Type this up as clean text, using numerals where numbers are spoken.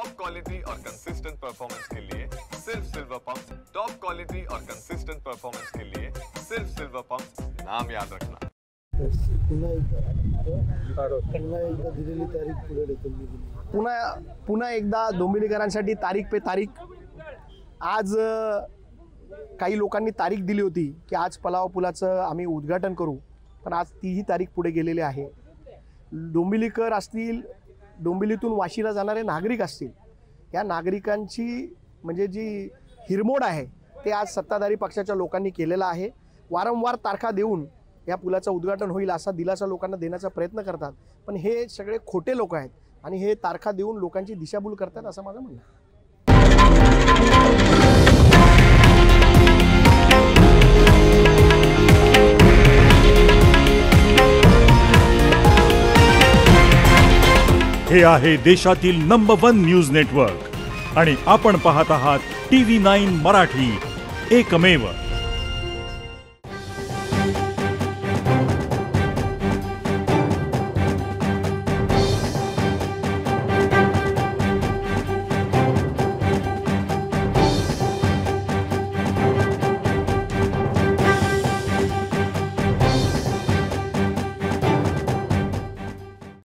Top quality और consistent performance के लिए सिर्फ सिल्वर पंप। टॉप क्वालिटी और कंसिस्टेंट परफॉर्मेंस के लिए सिर्फ सिल्वर पंप, नाम याद रखना। पुन्हा एकदा डोंबिवलीकरांसाठी तारीख पे तारीख। आज काही लोकांनी तारीख दिली होती की आज पलाव पुलाचं आम्ही उद्घाटन करू, पण आज तीही तारीख पुढे गेलेली आहे। डोंबिवलीकर असतील, डोंबिवलीतून वाशीला जाणारे नागरिक असतील, या नागरिकांची म्हणजे जी हिरमोड आहे ते आज सत्ताधारी पक्षाच्या लोकांनी केलेला आहे। वारंवार तारखा देऊन या पुलाचं उद्घाटन होईल असा दिलासा लोकांना देण्याचा प्रयत्न करतात, पण हे सगळे खोटे लोक आहेत आणि हे तारखा देऊन लोकांची दिशाभूल करतात असं माझं म्हणणं आहे। हे आहे देशातील नंबर 1 न्यूज नेटवर्क आणि आपण पाहत आहात TV9 मराठी, एकमेव।